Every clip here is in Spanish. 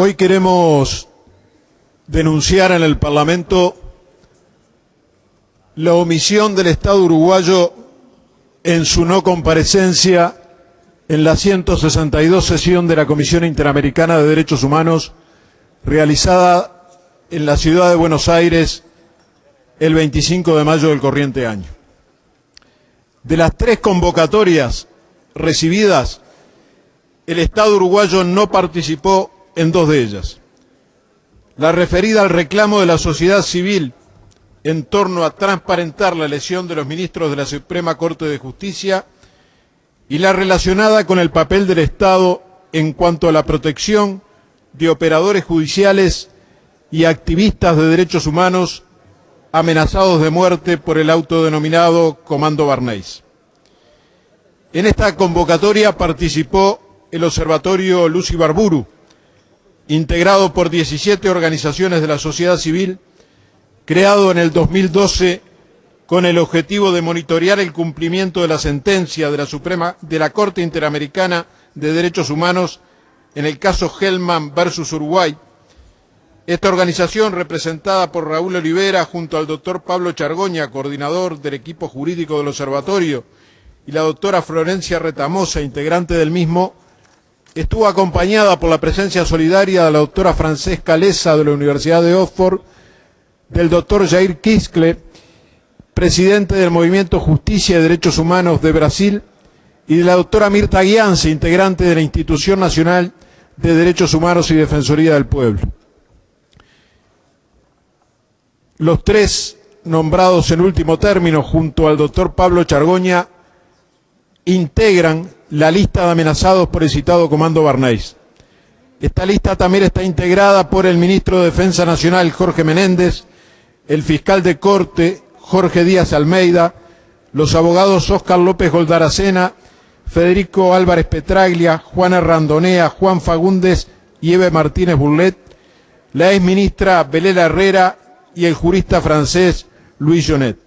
Hoy queremos denunciar en el Parlamento la omisión del Estado uruguayo en su no comparecencia en la 162 sesión de la Comisión Interamericana de Derechos Humanos realizada en la ciudad de Buenos Aires el 25 de mayo del corriente año. De las 3 convocatorias recibidas, el Estado uruguayo no participó en 2 de ellas. La referida al reclamo de la sociedad civil en torno a transparentar la elección de los ministros de la Suprema Corte de Justicia y la relacionada con el papel del Estado en cuanto a la protección de operadores judiciales y activistas de derechos humanos amenazados de muerte por el autodenominado Comando Barnés. En esta convocatoria participó el Observatorio Luz Ibarburu, integrado por 17 organizaciones de la sociedad civil, creado en el 2012 con el objetivo de monitorear el cumplimiento de la sentencia de la Corte Interamericana de Derechos Humanos en el caso Hellman versus Uruguay. Esta organización, representada por Raúl Olivera junto al doctor Pablo Chargoña, coordinador del equipo jurídico del observatorio, y la doctora Florencia Retamosa, integrante del mismo, estuvo acompañada por la presencia solidaria de la doctora Francesca Lessa de la Universidad de Oxford, del doctor Jair Quiscle, presidente del Movimiento Justicia y Derechos Humanos de Brasil, y de la doctora Mirta Guianza, integrante de la Institución Nacional de Derechos Humanos y Defensoría del Pueblo. Los 3 nombrados en último término, junto al doctor Pablo Chargoña, integran la lista de amenazados por el citado Comando Barnés. Esta lista también está integrada por el ministro de Defensa Nacional, Jorge Menéndez, el fiscal de Corte, Jorge Díaz Almeida, los abogados Óscar López Goldaracena, Federico Álvarez Petraglia, Juana Randonea, Juan Fagundes y Eve Martínez Burlet, la exministra Belela Herrera y el jurista francés Louis Jonet.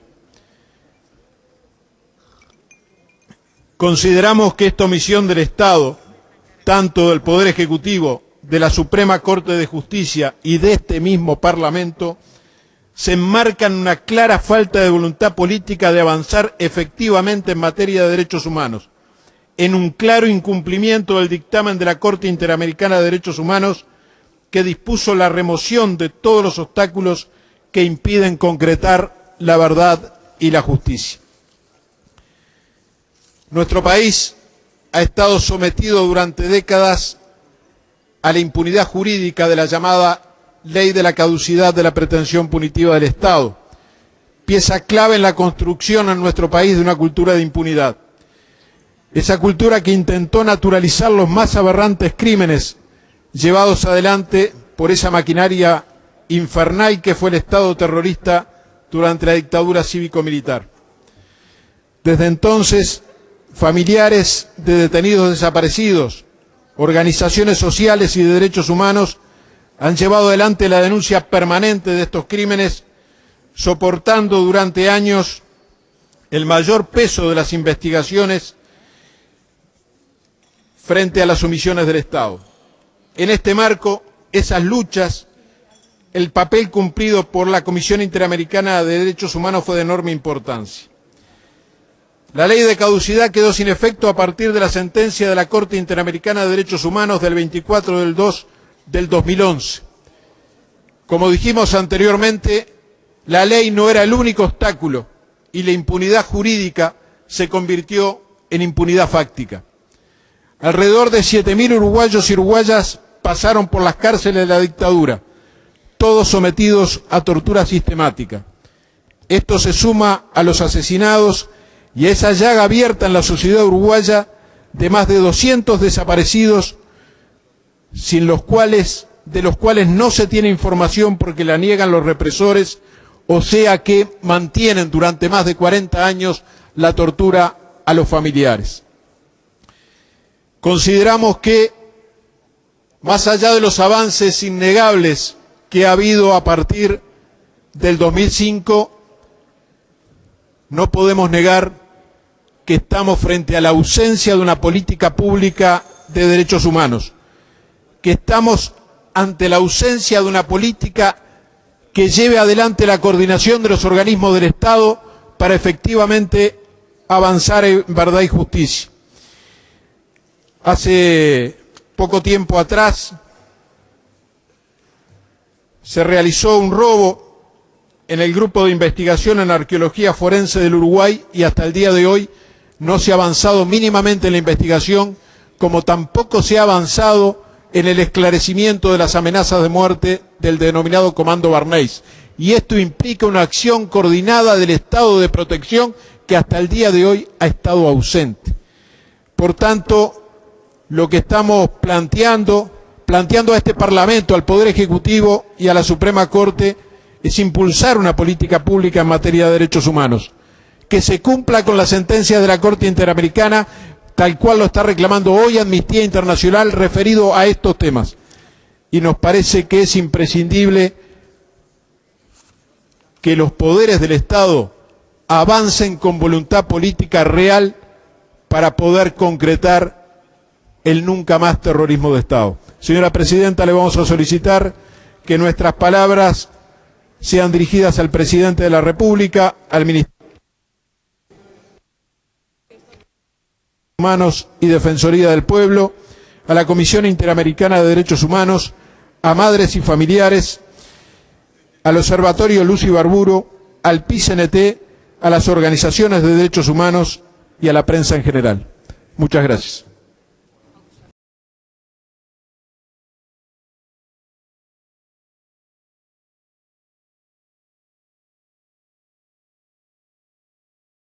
Consideramos que esta omisión del Estado, tanto del Poder Ejecutivo, de la Suprema Corte de Justicia y de este mismo Parlamento, se enmarca en una clara falta de voluntad política de avanzar efectivamente en materia de derechos humanos, en un claro incumplimiento del dictamen de la Corte Interamericana de Derechos Humanos que dispuso la remoción de todos los obstáculos que impiden concretar la verdad y la justicia. Nuestro país ha estado sometido durante décadas a la impunidad jurídica de la llamada Ley de la Caducidad de la Pretensión Punitiva del Estado, pieza clave en la construcción en nuestro país de una cultura de impunidad. Esa cultura que intentó naturalizar los más aberrantes crímenes llevados adelante por esa maquinaria infernal que fue el Estado terrorista durante la dictadura cívico-militar. Desde entonces, familiares de detenidos desaparecidos, organizaciones sociales y de derechos humanos han llevado adelante la denuncia permanente de estos crímenes, soportando durante años el mayor peso de las investigaciones frente a las omisiones del Estado. En este marco, esas luchas, el papel cumplido por la Comisión Interamericana de Derechos Humanos fue de enorme importancia. La ley de caducidad quedó sin efecto a partir de la sentencia de la Corte Interamericana de Derechos Humanos del 24/2 del 2011. Como dijimos anteriormente, la ley no era el único obstáculo y la impunidad jurídica se convirtió en impunidad fáctica. Alrededor de 7.000 uruguayos y uruguayas pasaron por las cárceles de la dictadura, todos sometidos a tortura sistemática. Esto se suma a los asesinados y a esa llaga abierta en la sociedad uruguaya de más de 200 desaparecidos, de los cuales no se tiene información porque la niegan los represores, o sea que mantienen durante más de 40 años la tortura a los familiares. Consideramos que, más allá de los avances innegables que ha habido a partir del 2005, no podemos negar que estamos frente a la ausencia de una política pública de derechos humanos, que estamos ante la ausencia de una política que lleve adelante la coordinación de los organismos del Estado para efectivamente avanzar en verdad y justicia. Hace poco tiempo atrás se realizó un robo en el Grupo de Investigación en Arqueología Forense del Uruguay y hasta el día de hoy no se ha avanzado mínimamente en la investigación, como tampoco se ha avanzado en el esclarecimiento de las amenazas de muerte del denominado Comando Barneys. Y esto implica una acción coordinada del Estado de protección que hasta el día de hoy ha estado ausente. Por tanto, lo que estamos planteando a este Parlamento, al Poder Ejecutivo y a la Suprema Corte, es impulsar una política pública en materia de derechos humanos, que se cumpla con la sentencia de la Corte Interamericana, tal cual lo está reclamando hoy Amnistía Internacional referido a estos temas. Y nos parece que es imprescindible que los poderes del Estado avancen con voluntad política real para poder concretar el nunca más terrorismo de Estado. Señora Presidenta, le vamos a solicitar que nuestras palabras sean dirigidas al Presidente de la República, al Ministerio de Derechos Humanos y Defensoría del Pueblo, a la Comisión Interamericana de Derechos Humanos, a madres y familiares, al Observatorio Luz Ibarburu, al PICNT, a las organizaciones de derechos humanos y a la prensa en general. Muchas gracias.